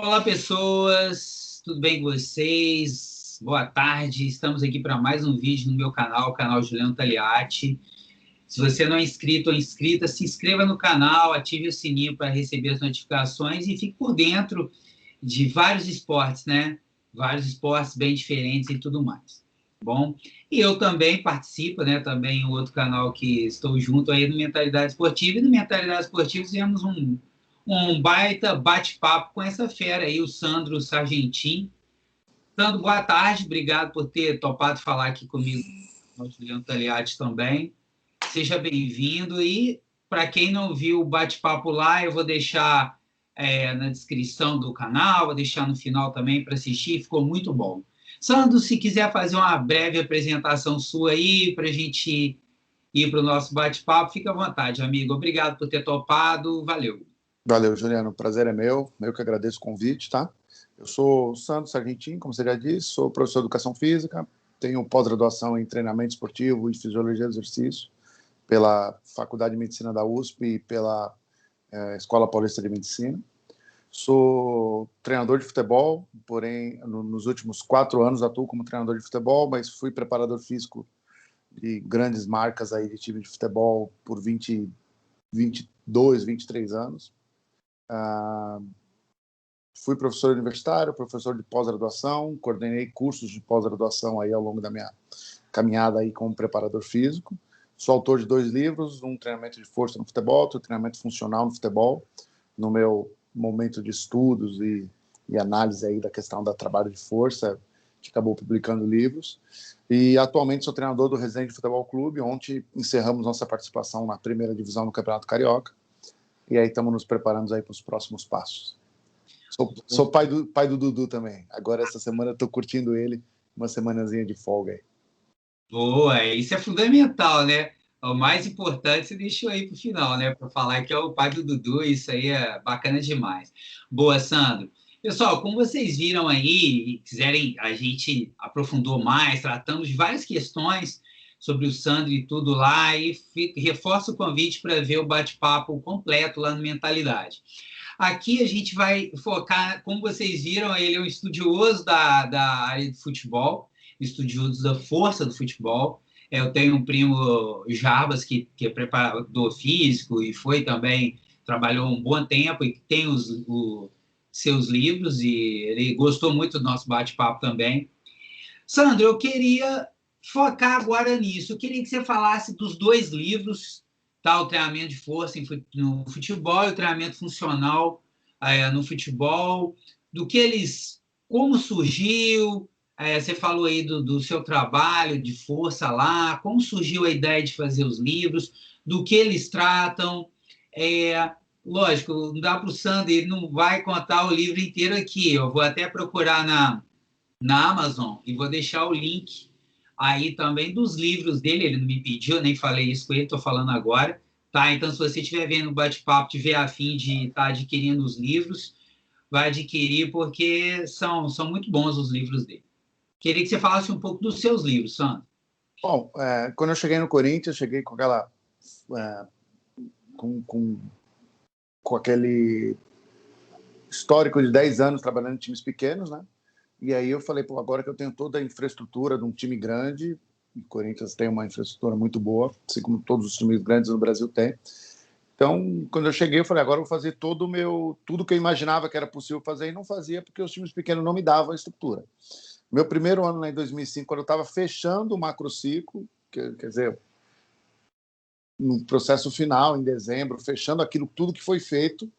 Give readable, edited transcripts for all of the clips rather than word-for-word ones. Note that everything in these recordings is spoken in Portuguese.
Olá, pessoas, tudo bem com vocês? Boa tarde, estamos aqui para mais um vídeo no meu canal, o canal Juliano Taliati. Se você não é inscrito ou inscrita, se inscreva no canal, ative o sininho para receber as notificações e fique por dentro de vários esportes, né? Vários esportes bem diferentes e tudo mais, tá bom? E eu também participo, né? Também em outro canal que estou junto aí no Mentalidade Esportiva. E no Mentalidade Esportiva fizemos um baita bate-papo com essa fera aí, o Sandro Sargentin. Sandro, boa tarde, obrigado por ter topado falar aqui comigo, o Juliano Taliati também. Seja bem-vindo e, para quem não viu o bate-papo lá, eu vou deixar na descrição do canal, vou deixar no final também para assistir, ficou muito bom. Sandro, se quiser fazer uma breve apresentação sua aí, para a gente ir para o nosso bate-papo, fica à vontade, amigo. Obrigado por ter topado, valeu. Valeu, Juliano. O prazer é meu. Eu que agradeço o convite, tá? Eu sou o Sandro Sargentin, como você já disse, sou professor de Educação Física, tenho pós-graduação em Treinamento Esportivo e Fisiologia do Exercício pela Faculdade de Medicina da USP e pela Escola Paulista de Medicina. Sou treinador de futebol, porém, nos últimos 4 anos atuo como treinador de futebol, mas fui preparador físico de grandes marcas aí de time de futebol por 22, 23 anos. Fui professor universitário, professor de pós-graduação, coordenei cursos de pós-graduação aí ao longo da minha caminhada aí como preparador físico. Sou autor de 2 livros, um treinamento de força no futebol, outro treinamento funcional no futebol, no meu momento de estudos e análise aí da questão do trabalho de força, que acabou publicando livros. E atualmente sou treinador do Resende Futebol Clube. Ontem encerramos nossa participação na primeira divisão do Campeonato Carioca. E aí estamos nos preparando aí para os próximos passos. Sou pai do Dudu também. Agora, essa semana, eu estou curtindo ele, uma semanazinha de folga aí. Boa, isso é fundamental, né? O mais importante você deixou aí para o final, né? Para falar que é o pai do Dudu, isso aí é bacana demais. Boa, Sandro. Pessoal, como vocês viram aí, e quiserem, a gente aprofundou mais, tratamos de várias questões sobre o Sandro e tudo lá, e reforço o convite para ver o bate-papo completo lá no Mentalidade. Aqui a gente vai focar, como vocês viram, ele é um estudioso da área de futebol, estudioso da força do futebol. Eu tenho um primo, Jarbas, que é preparador físico e foi também, trabalhou um bom tempo e tem os seus livros, e ele gostou muito do nosso bate-papo também. Sandro, eu queria focar agora nisso. Eu queria que você falasse dos 2 livros, tá? O treinamento de força no futebol e o treinamento funcional no futebol, do que eles, como surgiu. Você falou aí do seu trabalho de força lá, como surgiu a ideia de fazer os livros, do que eles tratam. Lógico, não dá para o Sandro, ele não vai contar o livro inteiro aqui. Eu vou até procurar na Amazon e vou deixar o link aí também dos livros dele. Ele não me pediu, nem falei isso com ele, estou falando agora, tá? Então, se você estiver vendo o bate-papo, tiver a fim de estar adquirindo os livros, vai adquirir, porque são muito bons os livros dele. Queria que você falasse um pouco dos seus livros, Sandro. Bom, quando eu cheguei no Corinthians, cheguei com aquela com aquele histórico de 10 anos trabalhando em times pequenos, né? E aí eu falei, pô, agora que eu tenho toda a infraestrutura de um time grande, o Corinthians tem uma infraestrutura muito boa, assim como todos os times grandes no Brasil têm. Então, quando eu cheguei, eu falei, agora eu vou fazer tudo que eu imaginava que era possível fazer e não fazia, porque os times pequenos não me davam a estrutura. Meu primeiro ano, lá em 2005, quando eu estava fechando o macrociclo, quer dizer, no processo final, em dezembro, fechando aquilo tudo que foi feito,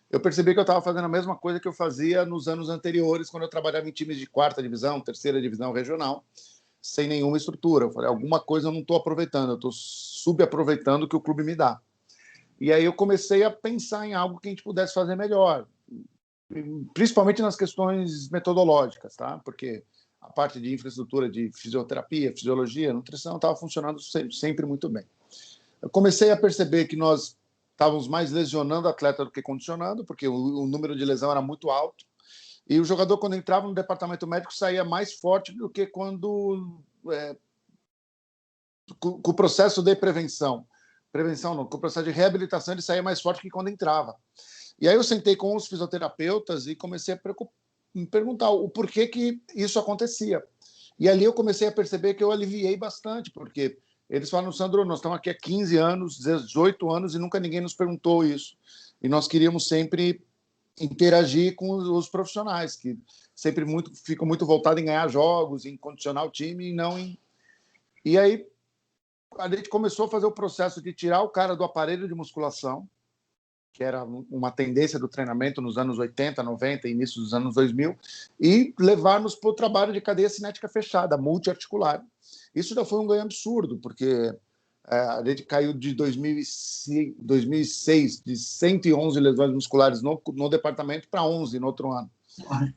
eu percebi que eu estava fazendo a mesma coisa que eu fazia nos anos anteriores, quando eu trabalhava em times de 4ª divisão, 3ª divisão regional, sem nenhuma estrutura. Eu falei, alguma coisa eu não estou aproveitando, eu estou subaproveitando o que o clube me dá. E aí eu comecei a pensar em algo que a gente pudesse fazer melhor, principalmente nas questões metodológicas, tá? Porque a parte de infraestrutura de fisioterapia, fisiologia, nutrição estava funcionando sempre muito bem. Eu comecei a perceber que nós estávamos mais lesionando o atleta do que condicionando, porque o número de lesão era muito alto, e o jogador, quando entrava no departamento médico, saía mais forte do que quando com o processo de prevenção não, com o processo de reabilitação, ele saía mais forte que quando entrava. E aí eu sentei com os fisioterapeutas e comecei a me perguntar o porquê que isso acontecia. E ali eu comecei a perceber que eu aliviei bastante, porque eles falam, Sandro, nós estamos aqui há 15 anos, 18 anos e nunca ninguém nos perguntou isso. E nós queríamos sempre interagir com os profissionais, que sempre ficam muito voltados em ganhar jogos, em condicionar o time e não em... E aí a gente começou a fazer o processo de tirar o cara do aparelho de musculação, que era uma tendência do treinamento nos anos 80, 90, início dos anos 2000, e levarmos para o trabalho de cadeia cinética fechada, multiarticular. Isso já foi um ganho absurdo, porque a gente caiu de 2006 de 111 lesões musculares no departamento para 11 no outro ano.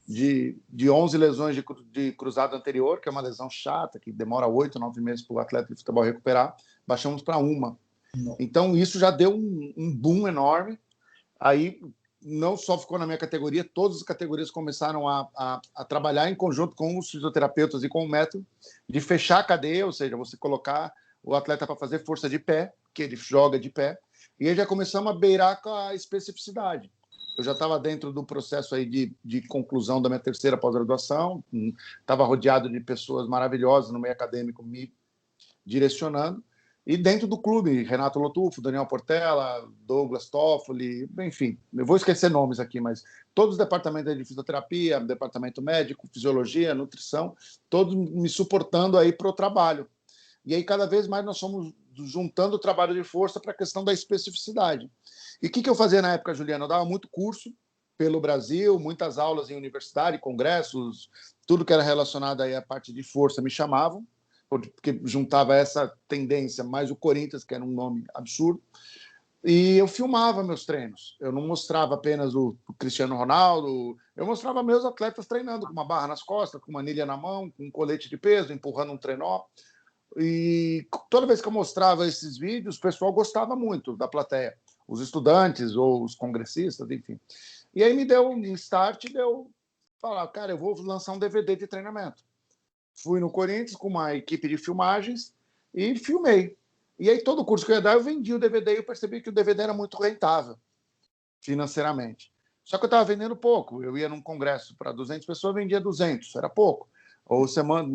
De 11 lesões de cruzado anterior, que é uma lesão chata, que demora 8, 9 meses para o atleta de futebol recuperar, baixamos para uma. Então, isso já deu um boom enorme. Aí, não só ficou na minha categoria, todas as categorias começaram a trabalhar em conjunto com os fisioterapeutas e com o método de fechar a cadeia, ou seja, você colocar o atleta para fazer força de pé, que ele joga de pé, e aí já começamos a beirar com a especificidade. Eu já estava dentro do processo aí de conclusão da minha terceira pós-graduação, estava rodeado de pessoas maravilhosas no meio acadêmico me direcionando, e dentro do clube, Renato Lotufo, Daniel Portela, Douglas Toffoli, enfim, eu vou esquecer nomes aqui, mas todos os departamentos de fisioterapia, departamento médico, fisiologia, nutrição, todos me suportando aí para o trabalho. E aí, cada vez mais, nós fomos juntando o trabalho de força para a questão da especificidade. E o que eu fazia na época, Juliana? Eu dava muito curso pelo Brasil, muitas aulas em universidade, congressos, tudo que era relacionado aí à parte de força me chamavam, porque juntava essa tendência, mais o Corinthians, que era um nome absurdo, e eu filmava meus treinos. Eu não mostrava apenas o Cristiano Ronaldo, eu mostrava meus atletas treinando com uma barra nas costas, com uma anilha na mão, com um colete de peso, empurrando um trenó. E toda vez que eu mostrava esses vídeos, o pessoal gostava muito da plateia, os estudantes ou os congressistas, enfim. E aí me deu um start, deu falar, cara, eu vou lançar um DVD de treinamento. Fui no Corinthians com uma equipe de filmagens e filmei. E aí todo o curso que eu ia dar, eu vendi o DVD e eu percebi que o DVD era muito rentável financeiramente. Só que eu estava vendendo pouco. Eu ia num congresso para 200 pessoas, vendia 200, era pouco. Ou semana,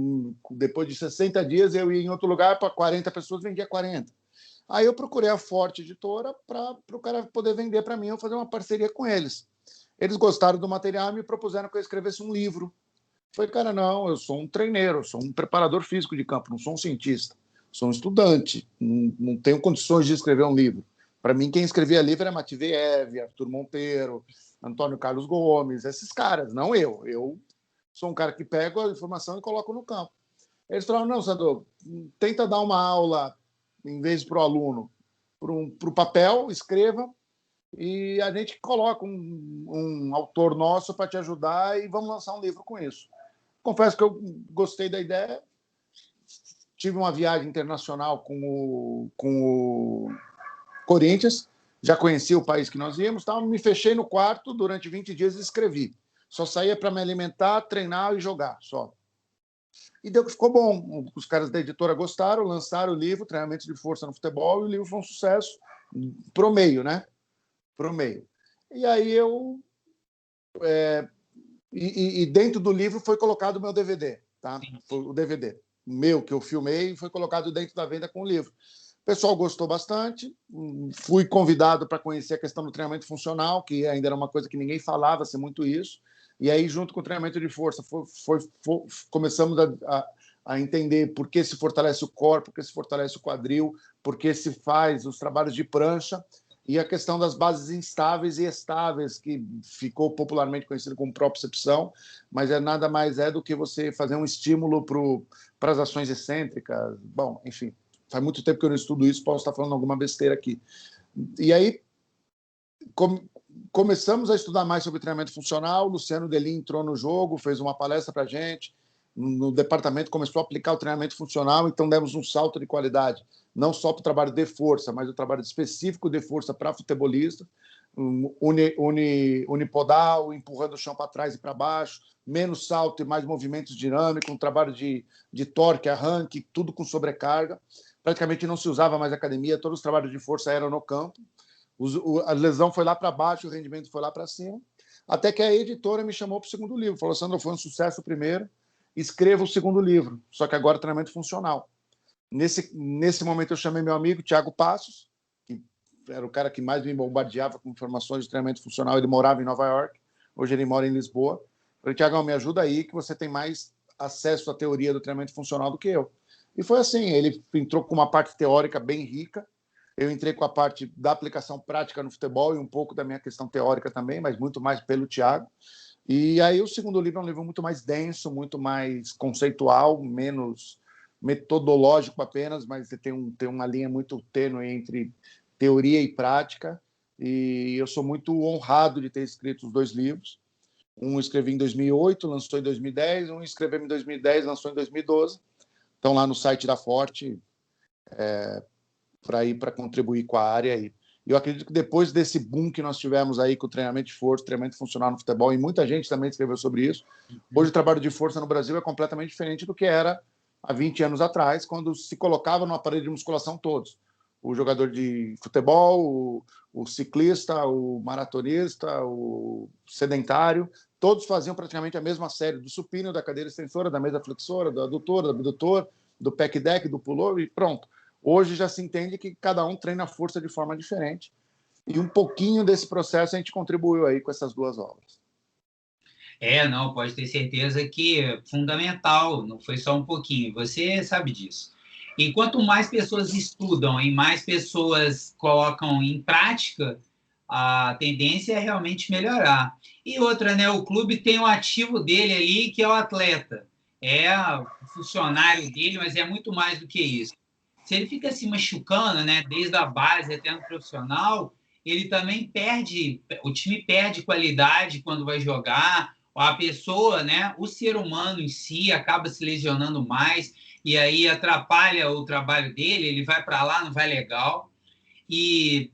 depois de 60 dias, eu ia em outro lugar para 40 pessoas, vendia 40. Aí eu procurei a Forte Editora para o cara poder vender para mim, eu fazer uma parceria com eles. Eles gostaram do material e me propuseram que eu escrevesse um livro. Falei, cara, não, eu sou um treineiro, sou um preparador físico de campo, não sou um cientista, sou um estudante, não tenho condições de escrever um livro. Para mim, quem escrevia livro era Matviev, Arthur Monteiro, Antônio Carlos Gomes, esses caras, não eu. Eu sou um cara que pega a informação e coloco no campo. Eles falaram, não, Sandro, tenta dar uma aula, em vez para o aluno, para o papel, escreva, e a gente coloca um autor nosso para te ajudar e vamos lançar um livro com isso. Confesso que eu gostei da ideia. Tive uma viagem internacional com o Corinthians, já conheci o país que nós íamos, então me fechei no quarto durante 20 dias e escrevi. Só saía para me alimentar, treinar e jogar, só. E deu que ficou bom. Os caras da editora gostaram, lançaram o livro, Treinamento de Força no Futebol, e o livro foi um sucesso pro meio, né? Pro meio. E aí eu... E dentro do livro foi colocado o meu DVD, tá? Foi o DVD meu que eu filmei foi colocado dentro da venda com o livro. O pessoal gostou bastante, fui convidado para conhecer a questão do treinamento funcional, que ainda era uma coisa que ninguém falava, assim, muito isso. E aí, junto com o treinamento de força, começamos a entender por que se fortalece o corpo, por que se fortalece o quadril, por que se faz os trabalhos de prancha, e a questão das bases instáveis e estáveis, que ficou popularmente conhecido como propriocepção, mas nada mais do que você fazer um estímulo para as ações excêntricas. Bom, enfim, faz muito tempo que eu não estudo isso, posso estar falando alguma besteira aqui. E aí começamos a estudar mais sobre treinamento funcional, o Luciano Delim entrou no jogo, fez uma palestra para a gente, no departamento começou a aplicar o treinamento funcional, então demos um salto de qualidade, não só para o trabalho de força, mas o trabalho específico de força para futebolista, unipodal, empurrando o chão para trás e para baixo, menos salto e mais movimentos dinâmicos, um trabalho de torque, arranque, tudo com sobrecarga. Praticamente não se usava mais academia, todos os trabalhos de força eram no campo, A lesão foi lá para baixo, o rendimento foi lá para cima, até que a editora me chamou para o segundo livro. Falou, Sandro, foi um sucesso o primeiro, escreva o segundo livro, só que agora treinamento funcional. Nesse momento eu chamei meu amigo, Thiago Passos, que era o cara que mais me bombardeava com informações de treinamento funcional. Ele morava em Nova York, hoje ele mora em Lisboa. Falei, Thiago, me ajuda aí, que você tem mais acesso à teoria do treinamento funcional do que eu. E foi assim, ele entrou com uma parte teórica bem rica, eu entrei com a parte da aplicação prática no futebol e um pouco da minha questão teórica também, mas muito mais pelo Thiago. E aí o segundo livro é um livro muito mais denso, muito mais conceitual, menos metodológico apenas, mas tem uma linha muito tênue entre teoria e prática. E eu sou muito honrado de ter escrito os 2 livros. Um escrevi em 2008, lançou em 2010, um escreveu em 2010, lançou em 2012. Estão lá no site da Forte para contribuir com a área. E eu acredito que depois desse boom que nós tivemos aí com o treinamento de força, treinamento funcional no futebol, e muita gente também escreveu sobre isso, hoje o trabalho de força no Brasil é completamente diferente do que era há 20 anos atrás, quando se colocava no aparelho de musculação todos. O jogador de futebol, o ciclista, o maratonista, o sedentário, todos faziam praticamente a mesma série, do supino, da cadeira extensora, da mesa flexora, do adutor, do abdutor, do pec deck, do pullover, e pronto. Hoje já se entende que cada um treina a força de forma diferente. E um pouquinho desse processo a gente contribuiu aí com essas 2 obras. Não, pode ter certeza que é fundamental, não foi só um pouquinho, você sabe disso. E quanto mais pessoas estudam e mais pessoas colocam em prática, a tendência é realmente melhorar. E outra, né, o clube tem o ativo dele ali, que é o atleta. É o funcionário dele, mas é muito mais do que isso. Se ele fica se machucando, né, desde a base até no profissional, ele também perde, o time perde qualidade quando vai jogar, a pessoa, né, o ser humano em si acaba se lesionando mais e aí atrapalha o trabalho dele, ele vai para lá, não vai legal. E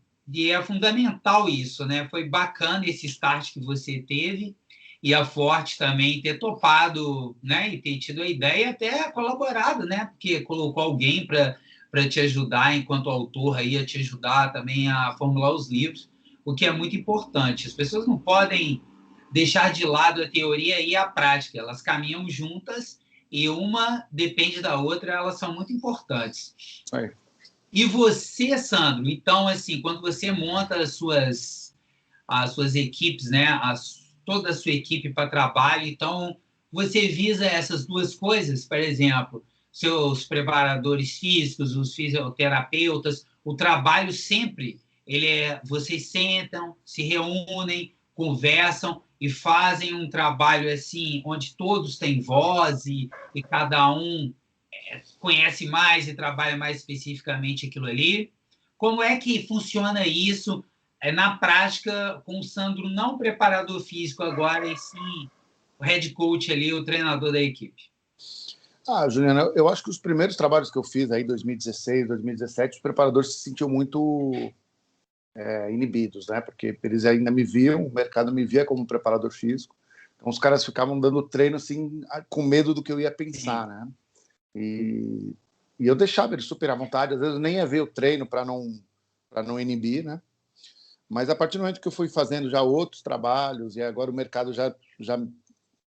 é fundamental isso, né? Foi bacana esse start que você teve e a Forte também ter topado, né? E ter tido a ideia e até colaborado, né? Porque colocou alguém para te ajudar, enquanto autor aí, a te ajudar também a formular os livros, o que é muito importante. As pessoas não podem deixar de lado a teoria e a prática, elas caminham juntas e uma depende da outra, elas são muito importantes. Aí. E você, Sandro, então, assim, quando você monta as suas equipes, né, toda a sua equipe para trabalho, então, você visa essas 2 coisas, por exemplo, seus preparadores físicos, os fisioterapeutas, o trabalho sempre, vocês sentam, se reúnem, conversam e fazem um trabalho assim, onde todos têm voz e cada um conhece mais e trabalha mais especificamente aquilo ali. Como é que funciona isso na prática com o Sandro, não preparador físico agora, e sim o head coach ali, o treinador da equipe? Juliana, eu acho que os primeiros trabalhos que eu fiz aí, 2016, 2017, os preparadores se sentiam muito inibidos, né? Porque eles ainda me viam, o mercado me via como preparador físico. Então os caras ficavam dando treino assim, com medo do que eu ia pensar, né? E eu deixava eles super à vontade, às vezes eu nem ia ver o treino para não inibir, né? Mas a partir do momento que eu fui fazendo já outros trabalhos e agora o mercado já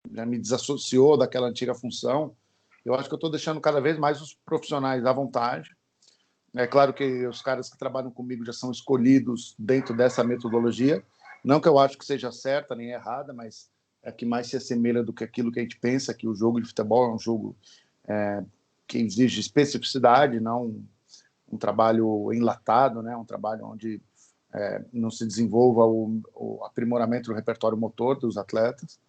me desassociou daquela antiga função, eu acho que eu estou deixando cada vez mais os profissionais à vontade. É claro que os caras que trabalham comigo já são escolhidos dentro dessa metodologia. Não que eu acho que seja certa nem errada, mas é que mais se assemelha do que aquilo que a gente pensa, que o jogo de futebol é um jogo que exige especificidade, não um trabalho enlatado, né? Um trabalho onde não se desenvolva o aprimoramento do repertório motor dos atletas.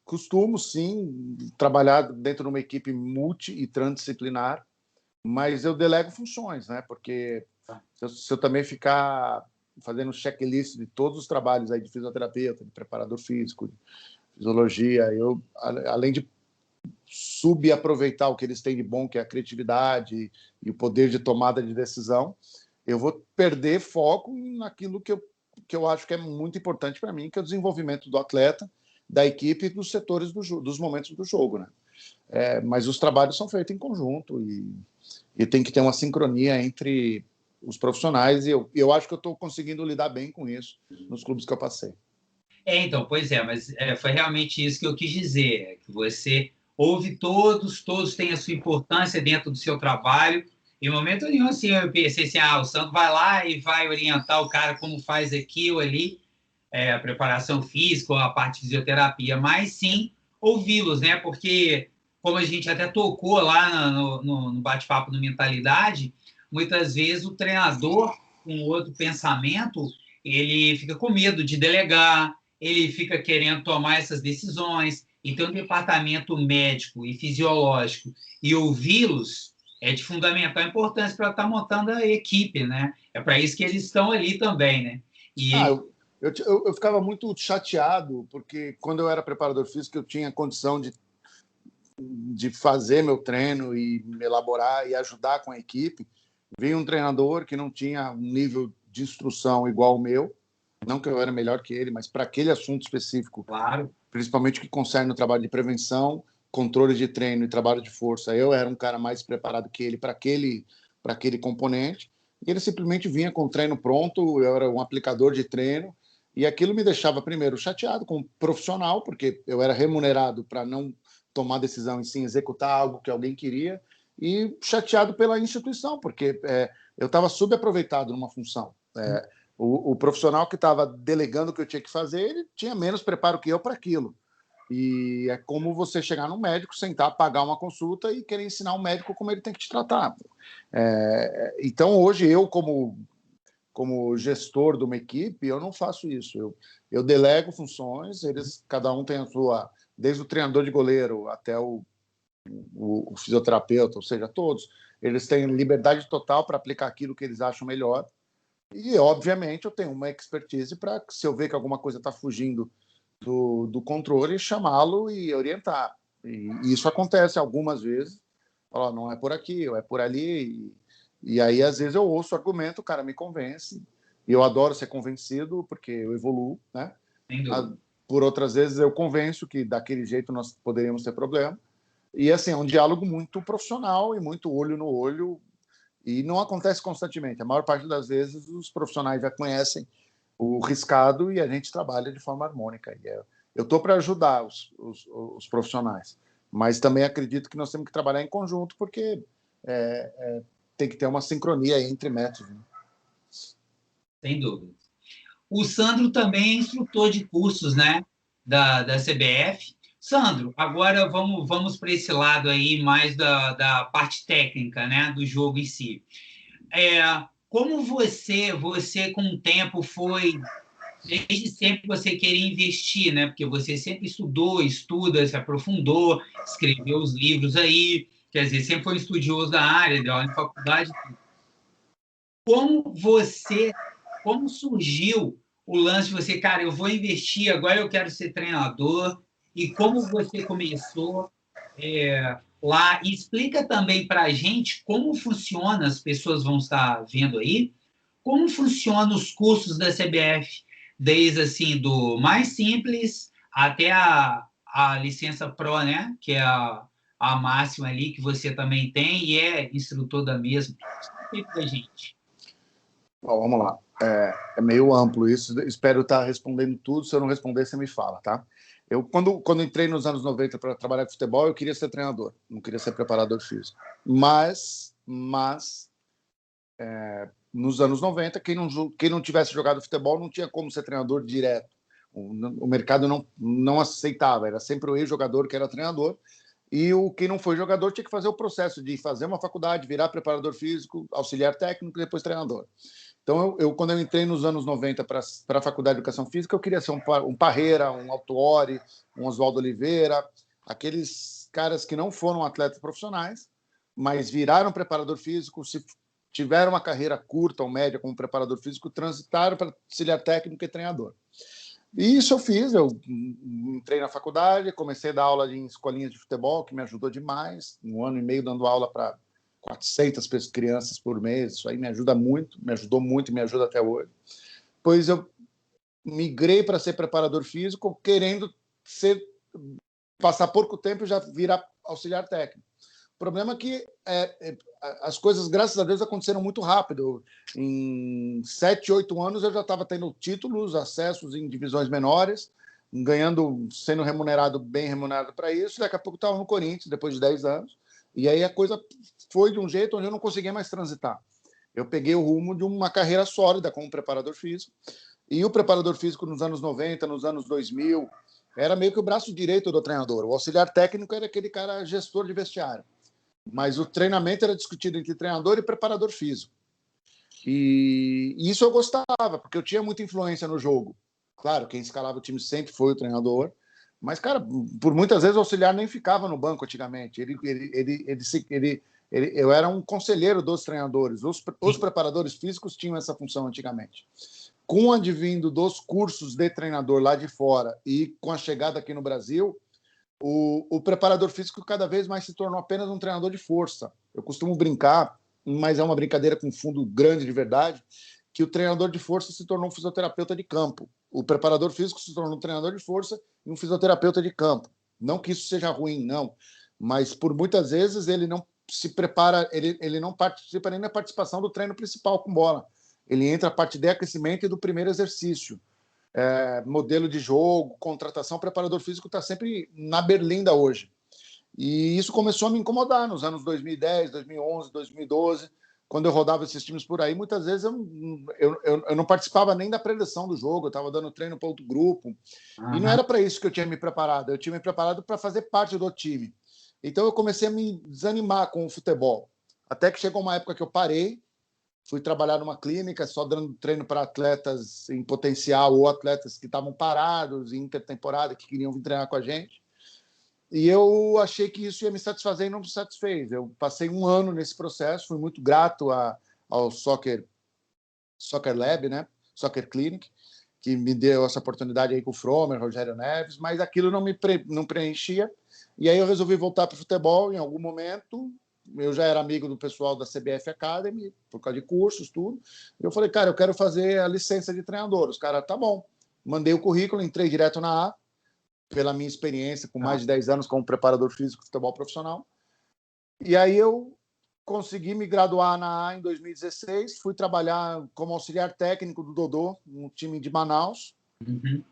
Costumo, sim, trabalhar dentro de uma equipe multi e transdisciplinar, mas eu delego funções, né? Porque se eu também ficar fazendo checklist de todos os trabalhos aí de fisioterapeuta, de preparador físico, de fisiologia, eu, além de subaproveitar o que eles têm de bom, que é a criatividade e o poder de tomada de decisão, eu vou perder foco naquilo que eu acho que é muito importante para mim, que é o desenvolvimento do atleta, da equipe e dos setores dos momentos do jogo, né? Mas os trabalhos são feitos em conjunto e tem que ter uma sincronia entre os profissionais, e eu acho que eu estou conseguindo lidar bem com isso nos clubes que eu passei. Então, pois é, mas foi realmente isso que eu quis dizer, que você ouve todos, todos têm a sua importância dentro do seu trabalho, em momento nenhum, assim, eu pensei assim, o Sandro vai lá e vai orientar o cara como faz aquilo ali, a preparação física ou a parte de fisioterapia, mas sim ouvi-los, né? Porque, como a gente até tocou lá no bate-papo no Mentalidade, muitas vezes o treinador, com outro pensamento, ele fica com medo de delegar, ele fica querendo tomar essas decisões. Então, o departamento médico e fisiológico e ouvi-los é de fundamental importância para estar montando a equipe, né? É para isso que eles estão ali também, né? E eu ficava muito chateado, porque quando eu era preparador físico, eu tinha condição de fazer meu treino e me elaborar e ajudar com a equipe. Veio um treinador que não tinha um nível de instrução igual ao meu, não que eu era melhor que ele, mas para aquele assunto específico, claro, principalmente que concerne o trabalho de prevenção, controle de treino e trabalho de força, eu era um cara mais preparado que ele para aquele componente, e ele simplesmente vinha com o treino pronto, eu era um aplicador de treino, e aquilo me deixava, primeiro, chateado como profissional, porque eu era remunerado para não tomar decisão e sim executar algo que alguém queria, e chateado pela instituição, porque eu estava subaproveitado numa função. O profissional que estava delegando o que eu tinha que fazer, ele tinha menos preparo que eu para aquilo. E é como você chegar num médico, sentar, pagar uma consulta e querer ensinar um médico como ele tem que te tratar. Então, hoje, eu, como gestor de uma equipe, eu não faço isso. Eu delego funções, cada um tem a sua, desde o treinador de goleiro até o fisioterapeuta, ou seja, todos, eles têm liberdade total para aplicar aquilo que eles acham melhor. E, obviamente, eu tenho uma expertise para, se eu ver que alguma coisa está fugindo do controle, chamá-lo e orientar. E isso acontece algumas vezes. Não é por aqui, ou é por ali. E aí, às vezes, eu ouço o argumento, o cara me convence. E eu adoro ser convencido, porque eu evoluo, né? Por outras vezes, eu convenço que daquele jeito nós poderíamos ter problema. E, assim, é um diálogo muito profissional e muito olho no olho. E não acontece constantemente. A maior parte das vezes, os profissionais já conhecem o riscado e a gente trabalha de forma harmônica. Eu estou para ajudar os profissionais, mas também acredito que nós temos que trabalhar em conjunto, porque tem que ter uma sincronia entre métodos. Né? Sem dúvida. O Sandro também é instrutor de cursos, né, da CBF. Sandro, agora vamos para esse lado aí mais da parte técnica, né, do jogo em si. Como você com o tempo foi, desde sempre você queria investir, né, porque você sempre estudou, estuda, se aprofundou, escreveu os livros aí, quer dizer, sempre foi um estudioso da área, deu aula em faculdade. Como surgiu o lance de você, cara, eu vou investir, agora eu quero ser treinador, e como você começou lá? E explica também para a gente como funciona, as pessoas vão estar vendo aí, como funcionam os cursos da CBF, desde assim, do mais simples até a licença Pro, né? Que é a máxima ali que você também tem e é instrutor da mesma. Explica para a gente. Bom, vamos lá. É meio amplo isso. Espero estar respondendo tudo. Se eu não responder, você me fala, tá? Eu, quando entrei nos anos 90 para trabalhar com futebol, eu queria ser treinador, não queria ser preparador físico. Mas nos anos 90, quem não tivesse jogado futebol não tinha como ser treinador direto. O mercado não aceitava, era sempre o ex-jogador que era treinador, e quem não foi jogador tinha que fazer o processo de fazer uma faculdade, virar preparador físico, auxiliar técnico e depois treinador. Então, quando eu entrei nos anos 90 para a Faculdade de Educação Física, eu queria ser um Parreira, um Autuori, um Oswaldo Oliveira, aqueles caras que não foram atletas profissionais, mas viraram preparador físico, se tiveram uma carreira curta ou média como preparador físico, transitaram para auxiliar técnico e treinador. E isso eu fiz, eu entrei na faculdade, comecei a dar aula em escolinhas de futebol, que me ajudou demais, 1 ano e meio dando aula para 400 crianças por mês, isso aí me ajudou muito e me ajuda até hoje. Pois eu migrei para ser preparador físico, querendo passar pouco tempo e já virar auxiliar técnico. O problema é que as coisas, graças a Deus, aconteceram muito rápido. Em 7, 8 anos eu já estava tendo títulos, acessos em divisões menores, ganhando, sendo remunerado, bem remunerado para isso. Daqui a pouco estava no Corinthians, depois de 10 anos. E aí a coisa foi de um jeito onde eu não conseguia mais transitar. Eu peguei o rumo de uma carreira sólida como preparador físico. E o preparador físico nos anos 90, nos anos 2000, era meio que o braço direito do treinador. O auxiliar técnico era aquele cara gestor de vestiário. Mas o treinamento era discutido entre treinador e preparador físico. E isso eu gostava, porque eu tinha muita influência no jogo. Claro, quem escalava o time sempre foi o treinador. Mas, cara, por muitas vezes o auxiliar nem ficava no banco antigamente. Eu era um conselheiro dos treinadores. Os preparadores físicos tinham essa função antigamente. Com o advindo dos cursos de treinador lá de fora e com a chegada aqui no Brasil, o preparador físico cada vez mais se tornou apenas um treinador de força. Eu costumo brincar, mas é uma brincadeira com fundo grande de verdade, que o treinador de força se tornou um fisioterapeuta de campo. O preparador físico se tornou um treinador de força e um fisioterapeuta de campo. Não que isso seja ruim, não. Mas, por muitas vezes, ele não se prepara, ele não participa nem da participação do treino principal com bola. Ele entra a parte de aquecimento e do primeiro exercício. Modelo de jogo, contratação, preparador físico está sempre na berlinda hoje. E isso começou a me incomodar nos anos 2010, 2011, 2012, quando eu rodava esses times por aí. Muitas vezes eu não participava nem da preleção do jogo, eu estava dando treino para outro grupo. E não era para isso que eu tinha me preparado, eu tinha me preparado para fazer parte do time. Então eu comecei a me desanimar com o futebol. Até que chegou uma época que eu parei, fui trabalhar numa clínica, só dando treino para atletas em potencial ou atletas que estavam parados em intertemporada, que queriam vir treinar com a gente. E eu achei que isso ia me satisfazer e não me satisfez. Eu passei um ano nesse processo, fui muito grato ao Soccer Lab, né? Soccer Clinic, que me deu essa oportunidade aí com o Fromer, Rogério Neves, mas aquilo não preenchia. E aí eu resolvi voltar para o futebol em algum momento. Eu já era amigo do pessoal da CBF Academy, por causa de cursos, tudo. E eu falei, cara, eu quero fazer a licença de treinador. Os caras, tá bom. Mandei o currículo, entrei direto na A, pela minha experiência com mais de 10 anos como preparador físico de futebol profissional. E aí eu consegui me graduar na A em 2016, fui trabalhar como auxiliar técnico do Dodô, um time de Manaus.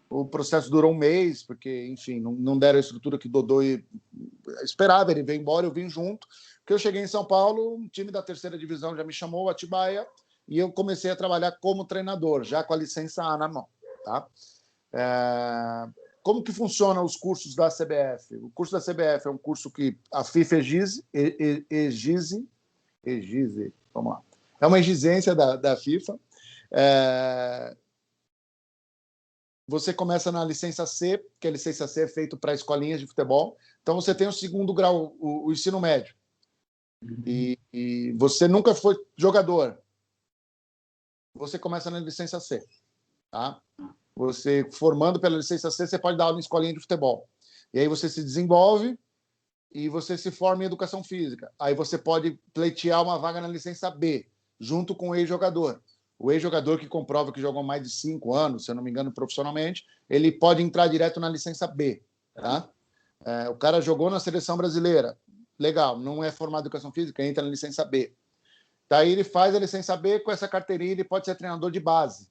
O processo durou um mês, porque, enfim, não deram a estrutura que o Dodô esperava, ele veio embora, eu vim junto. Porque eu cheguei em São Paulo, um time da terceira divisão já me chamou, Atibaia, e eu comecei a trabalhar como treinador, já com a licença A na mão. Tá? Como que funcionam os cursos da CBF? O curso da CBF é um curso que a FIFA exige, vamos lá, é uma exigência da FIFA. Você começa na licença C, que a licença C é feita para escolinhas de futebol. Então, você tem o segundo grau, o ensino médio. E você nunca foi jogador. Você começa na licença C. Tá? Você, formando pela licença C, você pode dar aula em escolinha de futebol. E aí você se desenvolve e você se forma em educação física. Aí você pode pleitear uma vaga na licença B, junto com o ex-jogador. O ex-jogador que comprova que jogou mais de 5 anos, se eu não me engano, profissionalmente, ele pode entrar direto na licença B. Tá? O cara jogou na seleção brasileira. Legal, não é formado em educação física, entra na licença B. Daí ele faz a licença B, com essa carteirinha ele pode ser treinador de base.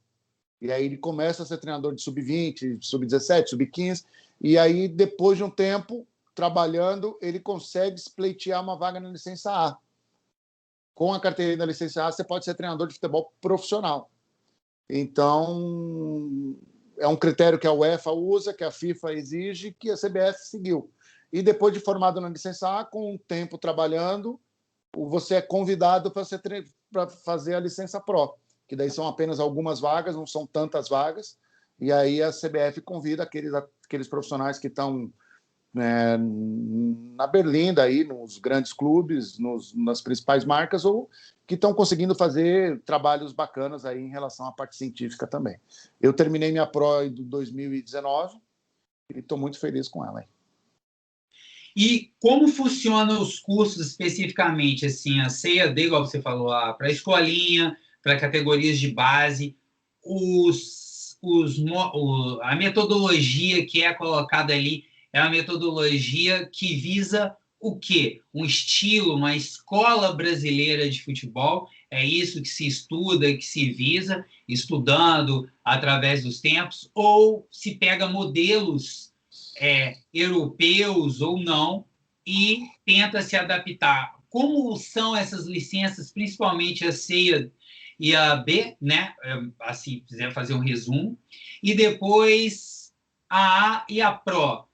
E aí ele começa a ser treinador de sub-20, sub-17, sub-15, e aí depois de um tempo trabalhando, ele consegue pleitear uma vaga na licença A. Com a carteirinha da licença A, você pode ser treinador de futebol profissional. Então, é um critério que a UEFA usa, que a FIFA exige, que a CBF seguiu. E depois de formado na licença A, com um tempo trabalhando, você é convidado para fazer a licença Pro, que daí são apenas algumas vagas, não são tantas vagas, e aí a CBF convida aqueles profissionais que estão na berlinda, aí, nos grandes clubes, nas principais marcas, ou que estão conseguindo fazer trabalhos bacanas aí em relação à parte científica também. Eu terminei minha Pro em 2019 e estou muito feliz com ela. E como funcionam os cursos especificamente, assim, a CEAD, igual você falou, para a escolinha, para categorias de base, a metodologia que é colocada ali é uma metodologia que visa o quê? Um estilo, uma escola brasileira de futebol. É isso que se estuda, que se visa, estudando através dos tempos, ou se pega modelos europeus ou não e tenta se adaptar. Como são essas licenças, principalmente a C e a B, né? Assim, quiser fazer um resumo, e depois a A e a Pro.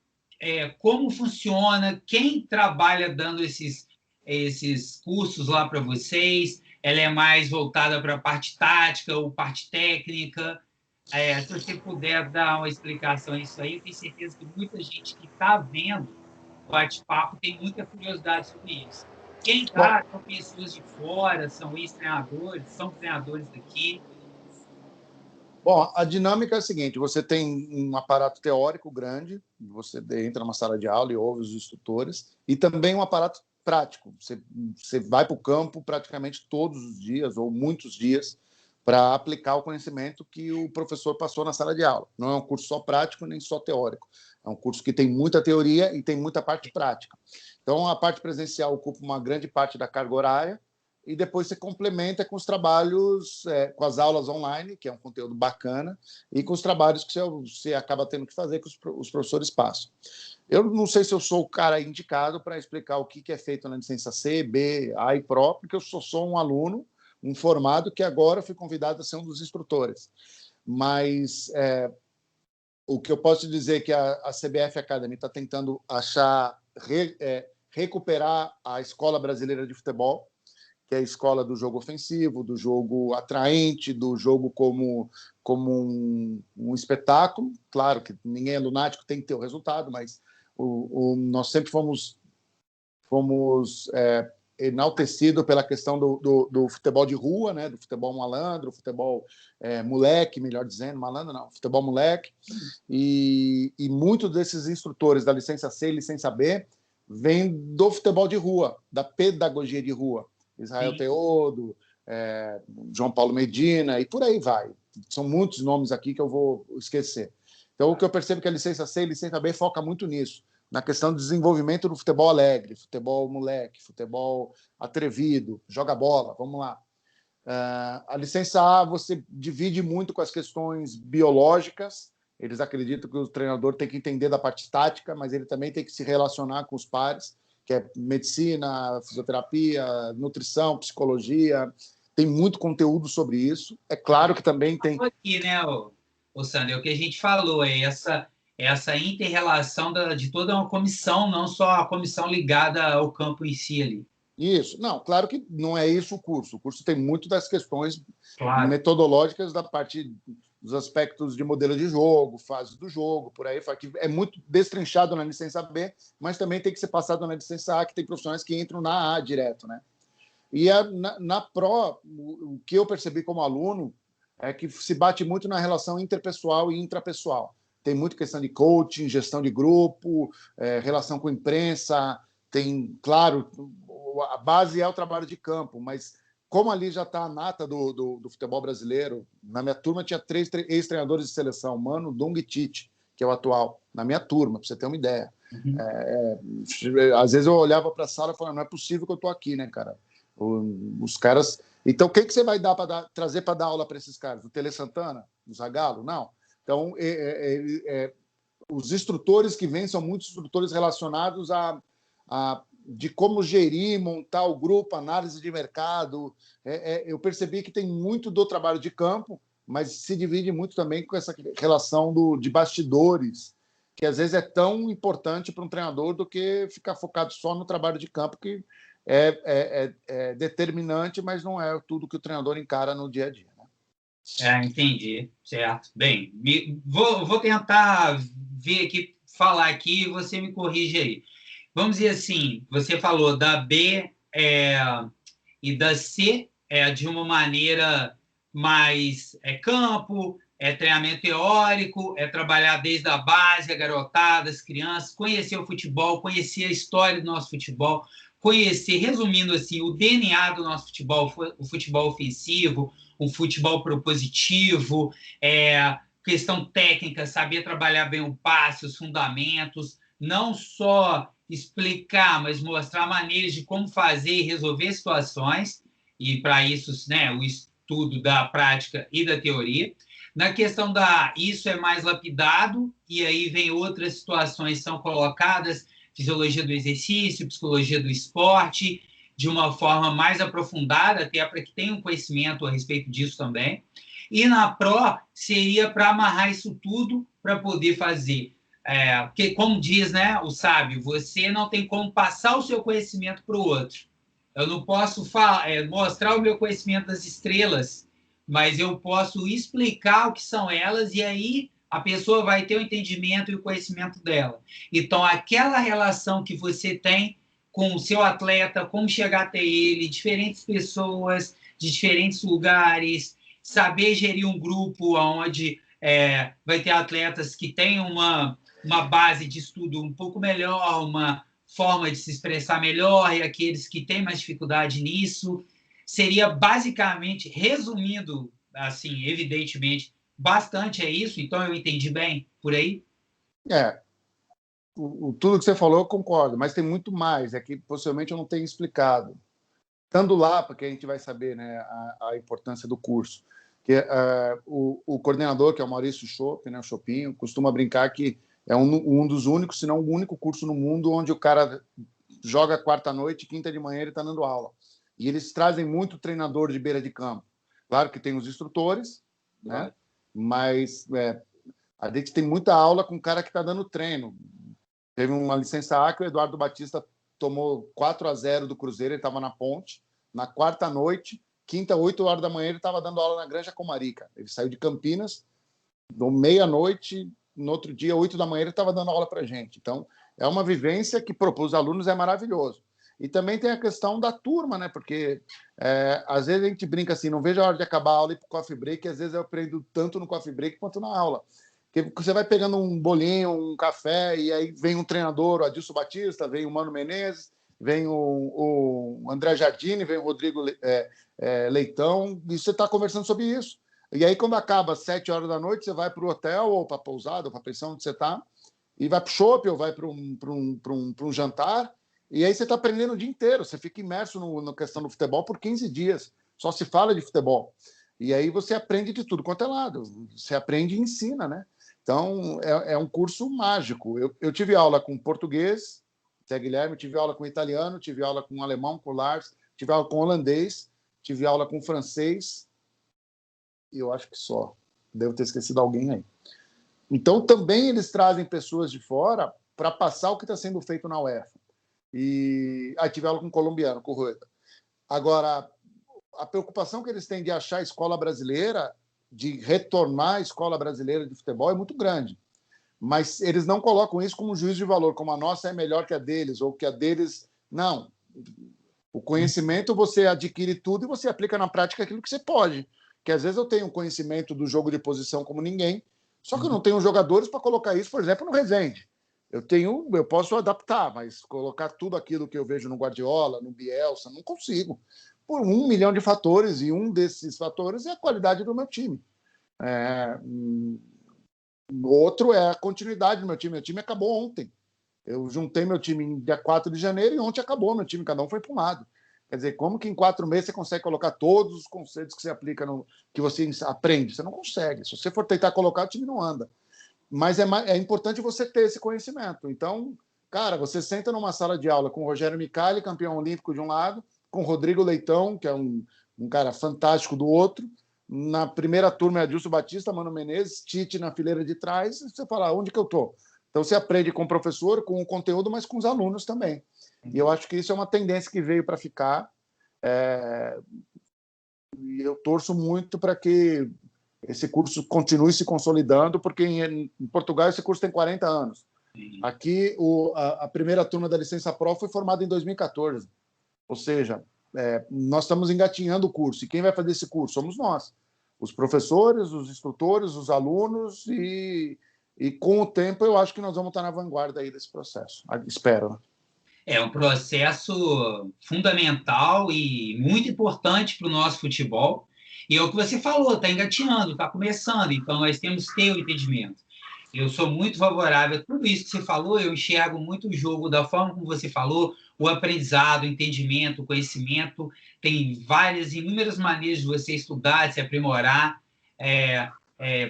Como funciona, quem trabalha dando esses cursos lá para vocês, ela é mais voltada para a parte tática ou parte técnica? Se você puder dar uma explicação a isso aí, eu tenho certeza que muita gente que está vendo o bate-papo tem muita curiosidade sobre isso. Quem Bom, está são pessoas de fora, são ex-treinadores, são treinadores daqui. bom, a dinâmica é a seguinte: você tem um aparato teórico grande, você entra numa sala de aula e ouve os instrutores, e também um aparato prático. Você vai para o campo praticamente todos os dias, ou muitos dias, para aplicar o conhecimento que o professor passou na sala de aula. Não é um curso só prático nem só teórico. É um curso que tem muita teoria e tem muita parte prática. Então, a parte presencial ocupa uma grande parte da carga horária, e depois você complementa com os trabalhos, com as aulas online, que é um conteúdo bacana, e com os trabalhos que você acaba tendo que fazer, que os professores passam. Eu não sei se eu sou o cara indicado para explicar o que é feito na licença C, B, A e Pro, porque eu sou um aluno, um formado, que agora fui convidado a ser um dos instrutores. Mas o que eu posso dizer é que a CBF Academy está tentando recuperar a Escola Brasileira de Futebol, que é a escola do jogo ofensivo, do jogo atraente, do jogo como um espetáculo. Claro que ninguém é lunático, tem que ter o resultado, mas nós sempre fomos enaltecidos pela questão do futebol de rua, né? Do futebol malandro, futebol moleque, melhor dizendo, malandro não, futebol moleque. E muitos desses instrutores da licença C e licença B vêm do futebol de rua, da pedagogia de rua. Israel Sim. Teodo, João Paulo Medina, e por aí vai. São muitos nomes aqui que eu vou esquecer. Então, o que eu percebo é que a licença C e a licença B foca muito nisso, na questão do desenvolvimento do futebol alegre, futebol moleque, futebol atrevido, joga bola, vamos lá. A licença A você divide muito com as questões biológicas. Eles acreditam que o treinador tem que entender da parte tática, mas ele também tem que se relacionar com os pares, que é medicina, fisioterapia, nutrição, psicologia. Tem muito conteúdo sobre isso. É claro que também tem... Aqui, né, Sandro, é o que a gente falou, essa inter-relação de toda uma comissão, não só a comissão ligada ao campo em si ali. Isso. Não, claro que não é isso o curso. O curso tem muito das questões Claro. metodológicas da parte dos aspectos de modelo de jogo, fase do jogo, por aí, que é muito destrinchado na licença B, mas também tem que ser passado na licença A, que tem profissionais que entram na A direto, né? E na Pro, o que eu percebi como aluno é que se bate muito na relação interpessoal e intrapessoal. Tem muita questão de coaching, gestão de grupo, relação com a imprensa. Tem, claro, a base é o trabalho de campo, mas como ali já está a nata do futebol brasileiro, na minha turma tinha 3 ex-treinadores de seleção, Mano, Dunga e Tite, que é o atual, na minha turma, para você ter uma ideia. Uhum. Às vezes eu olhava para a sala e falava, não é possível que eu estou aqui, né, cara? Os caras... Então, o que você vai trazer para dar aula para esses caras? O Tele Santana? O Zagallo? Não. Então, os instrutores que vêm são muitos instrutores relacionados de como gerir, montar o grupo, análise de mercado. Eu percebi que tem muito do trabalho de campo, mas se divide muito também com essa relação de bastidores, que às vezes é tão importante para um treinador do que ficar focado só no trabalho de campo, que é determinante, mas não é tudo que o treinador encara no dia a dia. Né? Entendi, certo. Bem, vou tentar ver aqui, falar aqui, e você me corrige aí. Vamos dizer assim, você falou da B e da C de uma maneira mais campo, treinamento teórico, trabalhar desde a base, a garotada, as crianças, conhecer o futebol, conhecer a história do nosso futebol, conhecer, resumindo assim, o DNA do nosso futebol, o futebol ofensivo, o futebol propositivo, questão técnica, saber trabalhar bem o passe, os fundamentos, não só explicar, mas mostrar maneiras de como fazer e resolver situações, e para isso, né, o estudo da prática e da teoria. Na questão da isso é mais lapidado, e aí vem outras situações que são colocadas, fisiologia do exercício, psicologia do esporte, de uma forma mais aprofundada, até para que tenha um conhecimento a respeito disso também. E na Pro seria para amarrar isso tudo para poder fazer. Porque, como diz, né, o sábio, você não tem como passar o seu conhecimento para o outro. Eu não posso mostrar o meu conhecimento das estrelas, mas eu posso explicar o que são elas e aí a pessoa vai ter o entendimento e o conhecimento dela. Então, aquela relação que você tem com o seu atleta, como chegar até ele, diferentes pessoas de diferentes lugares, saber gerir um grupo onde vai ter atletas que têm uma base de estudo um pouco melhor, uma forma de se expressar melhor, e aqueles que têm mais dificuldade nisso. Seria basicamente, resumindo, assim, evidentemente, bastante é isso, então eu entendi bem por aí? Tudo que você falou eu concordo, mas tem muito mais, é que possivelmente eu não tenho explicado. Estando lá, porque a gente vai saber, né, a importância do curso. Que o coordenador, que é o Maurício Schopp, né, o Chopinho, costuma brincar que é um dos únicos, se não o único curso no mundo onde o cara joga quarta-noite, quinta de manhã ele está dando aula. E eles trazem muito treinador de beira de campo. Claro que tem os instrutores, né? Mas a gente tem muita aula com o cara que está dando treino. Teve uma licença A que o Eduardo Batista tomou 4-0 do Cruzeiro, ele estava na ponte. Na quarta noite, quinta, 8 horas da manhã, ele estava dando aula na Granja Comarica. Ele saiu de Campinas, meia-noite, no outro dia, 8 da manhã, ele estava dando aula para a gente. Então, é uma vivência que, para os alunos, é maravilhoso. E também tem a questão da turma, né? Porque às vezes a gente brinca assim, não vejo a hora de acabar a aula e ir para o coffee break, e às vezes eu aprendo tanto no coffee break quanto na aula. Porque você vai pegando um bolinho, um café, e aí vem um treinador, o Adilson Batista, vem o Mano Menezes, vem o André Jardine, vem o Rodrigo Leitão, e você está conversando sobre isso. E aí, quando acaba às 7 horas da noite, você vai para o hotel, ou para a pousada, ou para a pensão onde você está, e vai para o shopping, ou vai para um jantar, e aí você está aprendendo o dia inteiro. Você fica imerso na questão do futebol por 15 dias. Só se fala de futebol. E aí você aprende de tudo quanto é lado. Você aprende e ensina, né? Então, é um curso mágico. Eu tive aula com português, Zé Guilherme, tive aula com italiano, tive aula com alemão, com Lars, tive aula com holandês, tive aula com francês, e eu acho que só. Devo ter esquecido alguém aí. Então, também eles trazem pessoas de fora para passar o que está sendo feito na UEFA. E tive aula com colombiano, com o Rueda. Agora, a preocupação que eles têm de achar a escola brasileira, de retornar à escola brasileira de futebol, é muito grande. Mas eles não colocam isso como juízo de valor, como a nossa é melhor que a deles, ou que a deles... Não. O conhecimento você adquire tudo e você aplica na prática aquilo que você pode. Que às vezes eu tenho conhecimento do jogo de posição como ninguém, só que eu não tenho jogadores para colocar isso, por exemplo, no Rezende. Eu posso adaptar, mas colocar tudo aquilo que eu vejo no Guardiola, no Bielsa, não consigo. Por 1 milhão de fatores, e um desses fatores é a qualidade do meu time. O outro é a continuidade do meu time. Meu time acabou ontem. Eu juntei meu time em dia 4 de janeiro e ontem acabou meu time, cada um foi para um lado. Quer dizer, como que em 4 meses você consegue colocar todos os conceitos que você aplica, que você aprende? Você não consegue. Se você for tentar colocar, o time não anda. Mas é importante você ter esse conhecimento. Então, cara, você senta numa sala de aula com o Rogério Micali, campeão olímpico de um lado, com o Rodrigo Leitão, que é um cara fantástico do outro. Na primeira turma é Adilson Batista, Mano Menezes, Tite na fileira de trás. Você fala, onde que eu estou? Então, você aprende com o professor, com o conteúdo, mas com os alunos também. E eu acho que isso é uma tendência que veio para ficar. E eu torço muito para que esse curso continue se consolidando, porque em Portugal esse curso tem 40 anos. Aqui, a primeira turma da Licença Pro foi formada em 2014. Ou seja, nós estamos engatinhando o curso. E quem vai fazer esse curso? Somos nós. Os professores, os instrutores, os alunos. E com o tempo, eu acho que nós vamos estar na vanguarda aí desse processo. Espero, né? É um processo fundamental e muito importante para o nosso futebol. E é o que você falou, está engatinhando, está começando, então nós temos que ter o entendimento. Eu sou muito favorável a tudo isso que você falou, eu enxergo muito o jogo da forma como você falou, o aprendizado, o entendimento, o conhecimento, tem várias, inúmeras maneiras de você estudar, de se aprimorar,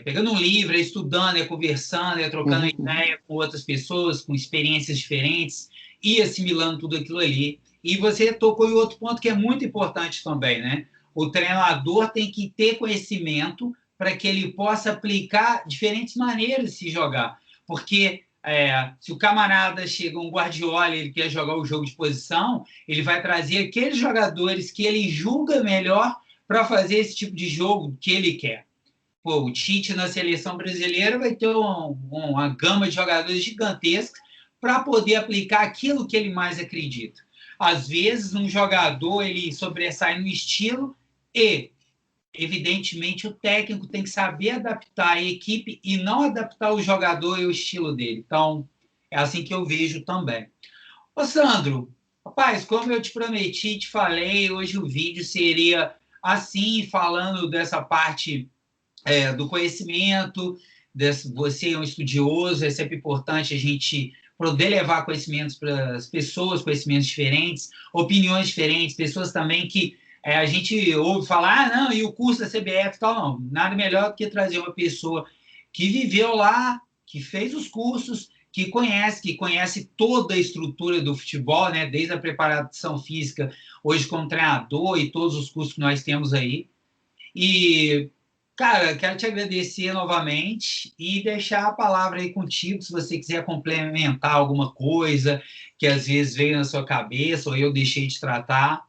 pegando um livro, estudando, conversando, trocando ideia com outras pessoas, com experiências diferentes, e assimilando tudo aquilo ali. E você tocou em outro ponto que é muito importante também, né? O treinador tem que ter conhecimento para que ele possa aplicar diferentes maneiras de se jogar. Porque se o camarada chega, um Guardiola, ele quer jogar o jogo de posição, ele vai trazer aqueles jogadores que ele julga melhor para fazer esse tipo de jogo que ele quer. Pô, o Tite na seleção brasileira vai ter uma gama de jogadores gigantesca para poder aplicar aquilo que ele mais acredita. Às vezes, um jogador ele sobressai no estilo e evidentemente, o técnico tem que saber adaptar a equipe e não adaptar o jogador e o estilo dele. Então, é assim que eu vejo também. Ô, Sandro, rapaz, como eu te prometi, te falei, hoje o vídeo seria assim, falando dessa parte do conhecimento, você é um estudioso, é sempre importante a gente poder levar conhecimentos para as pessoas, conhecimentos diferentes, opiniões diferentes, pessoas também que a gente ouve falar, não, e o curso da CBF e tal, não, nada melhor do que trazer uma pessoa que viveu lá, que fez os cursos, que conhece toda a estrutura do futebol, né, desde a preparação física, hoje como treinador e todos os cursos que nós temos aí. E, cara, quero te agradecer novamente e deixar a palavra aí contigo, se você quiser complementar alguma coisa que às vezes veio na sua cabeça ou eu deixei de tratar,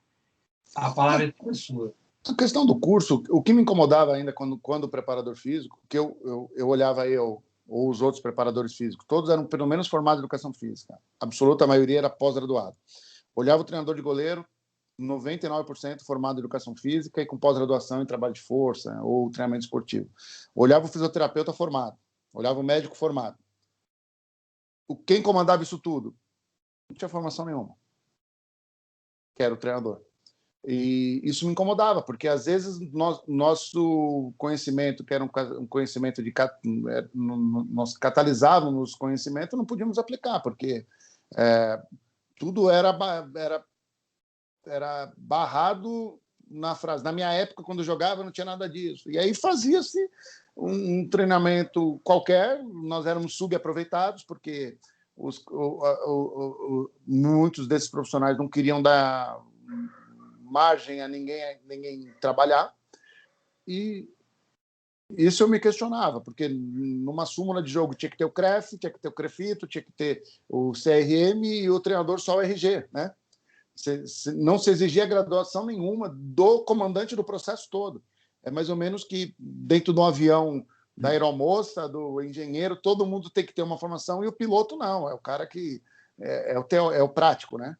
a palavra é toda sua. A questão do curso, o que me incomodava ainda quando preparador físico, que eu olhava ou os outros preparadores físicos, todos eram pelo menos formados em educação física. A absoluta maioria era pós-graduado. Olhava o treinador de goleiro, 99% formado em educação física e com pós-graduação em trabalho de força ou treinamento esportivo. Olhava o fisioterapeuta formado, olhava o médico formado. Quem comandava isso tudo? Não tinha formação nenhuma, que era o treinador. E isso me incomodava, porque às vezes nosso conhecimento, que era um conhecimento nós catalisávamos conhecimento, não podíamos aplicar, porque tudo era barrado na frase. Na minha época, quando eu jogava, não tinha nada disso. E aí fazia-se um treinamento qualquer, nós éramos subaproveitados, porque muitos desses profissionais não queriam dar margem a ninguém trabalhar, e isso eu me questionava, porque numa súmula de jogo tinha que ter o CREF, tinha que ter o CREFITO, tinha que ter o CRM e o treinador só o RG, né? Não se exigia graduação nenhuma do comandante do processo todo. É mais ou menos que dentro de um avião da aeromoça, do engenheiro, todo mundo tem que ter uma formação, e o piloto não, é o cara que é o prático, né?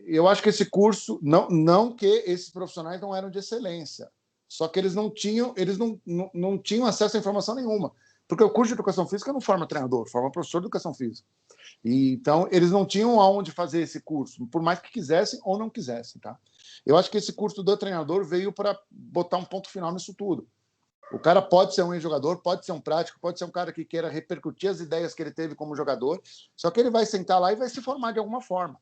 Eu acho que esse curso, não que esses profissionais não eram de excelência, só que eles não tinham acesso a informação nenhuma, porque o curso de educação física não forma treinador, forma professor de educação física. E, então, eles não tinham aonde fazer esse curso, por mais que quisessem ou não quisessem. Tá? Eu acho que esse curso do treinador veio para botar um ponto final nisso tudo. O cara pode ser um ex-jogador, pode ser um prático, pode ser um cara que queira repercutir as ideias que ele teve como jogador, só que ele vai sentar lá e vai se formar de alguma forma.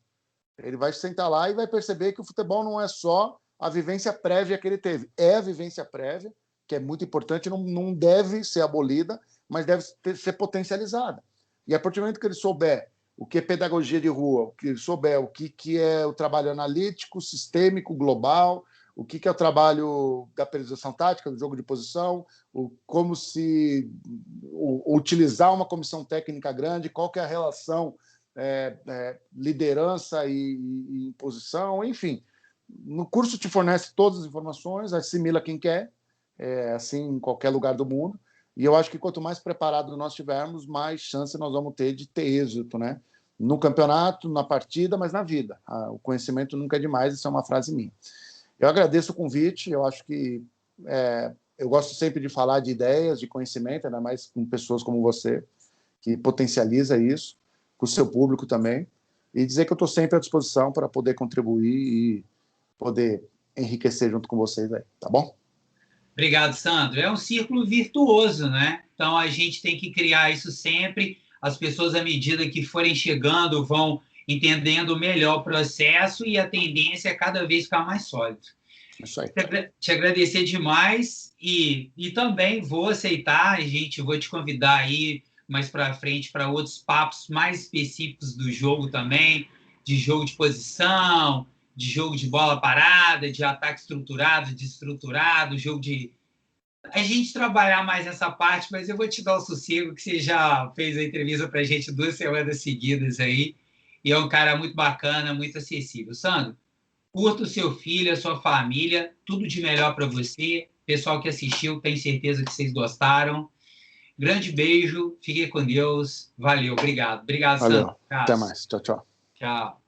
Ele vai sentar lá e vai perceber que o futebol não é só a vivência prévia que ele teve. É a vivência prévia, que é muito importante, não deve ser abolida, mas deve ser potencializada. E a partir do momento que ele souber o que é pedagogia de rua, que ele souber o que é o trabalho analítico, sistêmico, global, o que é o trabalho da periodização tática, do jogo de posição, como se utilizar uma comissão técnica grande, qual que é a relação liderança e imposição, enfim. No curso te fornece todas as informações, assimila quem quer, assim em qualquer lugar do mundo, e eu acho que quanto mais preparado nós tivermos, mais chance nós vamos ter de ter êxito, né? No campeonato, na partida, mas na vida. O conhecimento nunca é demais, isso é uma frase minha. Eu agradeço o convite, eu acho que eu gosto sempre de falar de ideias, de conhecimento, ainda mais com pessoas como você, que potencializa isso, com o seu público também, e dizer que eu estou sempre à disposição para poder contribuir e poder enriquecer junto com vocês aí, tá bom? Obrigado, Sandro. É um círculo virtuoso, né? Então, a gente tem que criar isso sempre. As pessoas, à medida que forem chegando, vão entendendo melhor o processo e a tendência é cada vez ficar mais sólido. Isso aí. Te agradecer demais e também vou aceitar, gente, vou te convidar aí mais para frente para outros papos mais específicos do jogo também, de jogo de posição, de jogo de bola parada, de ataque estruturado, desestruturado, jogo de... A gente trabalhar mais essa parte, mas eu vou te dar o sossego que você já fez a entrevista para a gente 2 semanas seguidas aí, e é um cara muito bacana, muito acessível. Sandro, curta o seu filho, a sua família, tudo de melhor para você. Pessoal que assistiu, tenho certeza que vocês gostaram. Grande beijo, fique com Deus. Valeu, obrigado. Obrigado, Sandro. Valeu. Até mais. Tchau, tchau. Tchau.